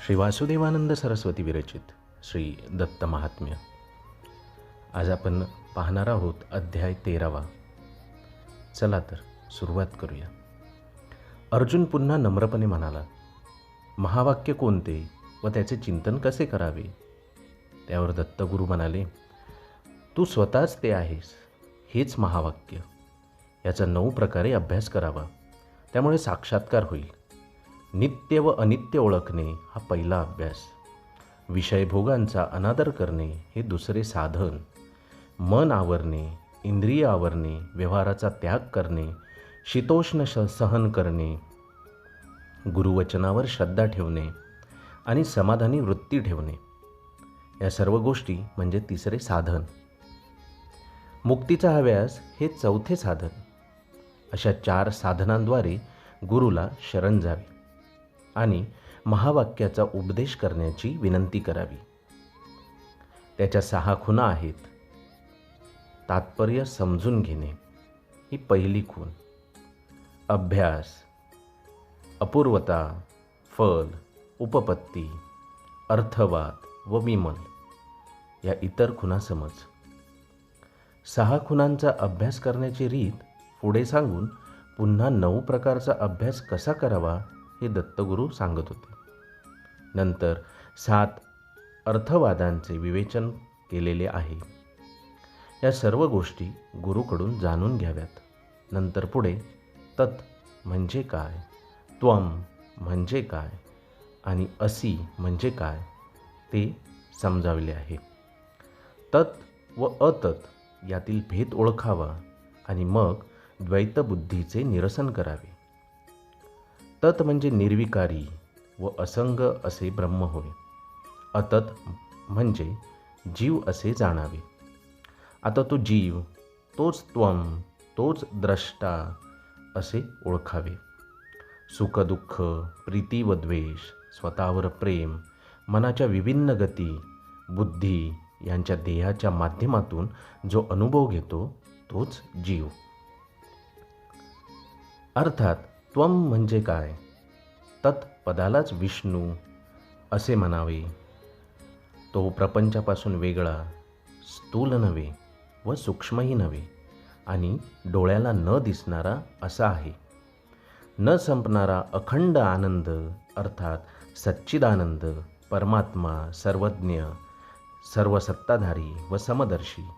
श्री वासुदेवानंद सरस्वती विरचित श्री दत्त महात्म्य. आज आपण पाहणार आहोत अध्याय 13वा. चला तर सुरुवात करूया. अर्जुन पुन्हा नम्रपणे म्हणाला, महावाक्य कोणते व त्याचे चिंतन कसे करावे? त्यावर दत्तगुरू म्हणाले, तू स्वतःच ते आहेस, हेच महावाक्य. याचा 9 प्रकारे अभ्यास करावा, त्यामुळे साक्षात्कार होईल. नित्य व अनित्य ओळखणे हा पहिला अभ्यास. विषयभोगांचा अनादर करणे हे दुसरे साधन. मन आवरणे, इंद्रिय आवरणे, व्यवहाराचा त्याग करणे, शीतोष्ण सहन करणे, गुरुवचनावर श्रद्धा ठेवणे आणि समाधानी वृत्ती ठेवणे, या सर्व गोष्टी म्हणजे तिसरे साधन. मुक्तीचा हव्यास हे चौथे साधन. अशा 4 साधनांद्वारे गुरुला शरण जावे आणि महावाक्याचा उपदेश करण्याची विनंती करावी. त्याच्या 6 खुणा आहेत. तात्पर्य समजून घेणे ही पहिली खूण. अभ्यास, अपूर्वता, फल, उपपत्ती, अर्थवाद व विमल या इतर खुणा समज. 6 खुणांचा अभ्यास करण्याची रीत पुढे सांगून पुन्हा 9 प्रकारचा अभ्यास कसा करावा हे दत्तगुरू सांगत होते. नंतर 7 अर्थवादांचे विवेचन केलेले आहे. या सर्व गोष्टी गुरुकडून जाणून घ्याव्यात. नंतर पुढे तत् म्हणजे काय, त्वम म्हणजे काय आणि असी म्हणजे काय ते समजावले आहे. तत् व अतत् यातील भेद ओळखावा आणि मग द्वैतबुद्धीचे निरसन करावे. तत् म्हणजे निर्विकारी व असंग असे ब्रह्म होय. अतत् म्हणजे जीव असे जाणावे. आता तो जीव, तोच त्वम, तोच द्रष्टा असे ओळखावे. सुख दुःख, प्रीती व द्वेष, स्वतःवर प्रेम, मनाच्या विभिन्न गती, बुद्धी यांच्या देहाच्या माध्यमातून जो अनुभव घेतो तोच जीव. अर्थात त्वम म्हणजे काय? तत् पदालाच विष्णू असे म्हणावे. तो प्रपंचापासून वेगळा, स्थूल नव्हे व सूक्ष्मही नव्हे आणि डोळ्याला न दिसणारा असा आहे. न संपणारा अखंड आनंद अर्थात सच्चिदानंद, परमात्मा, सर्वज्ञ, सर्वसत्ताधारी व समदर्शी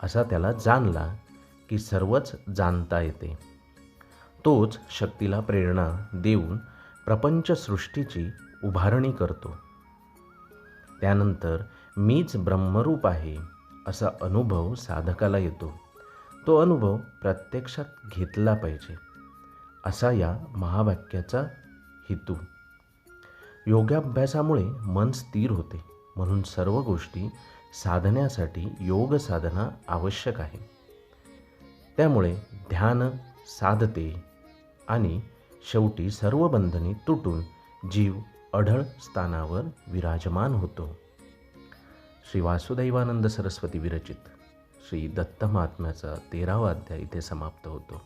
असा त्याला जाणला की सर्वच जाणता येते. तोच शक्तीला प्रेरणा देऊन प्रपंचसृष्टीची उभारणी करतो. त्यानंतर मीच ब्रह्मरूप आहे असा अनुभव साधकाला येतो. तो अनुभव प्रत्यक्षात घेतला पाहिजे असा या महावाक्याचा हेतू. योगाभ्यासामुळे मन स्थिर होते, म्हणून सर्व गोष्टी साधण्यासाठी योग साधना आवश्यक आहे. त्यामुळे ध्यान साधते आणि शेवटी सर्व बंधने तुटून जीव अढळ स्थानावर विराजमान होतो. श्री वासुदेवानंद सरस्वती विरचित श्री दत्त महात्म्याचा 13वा अध्याय इथे समाप्त होतो.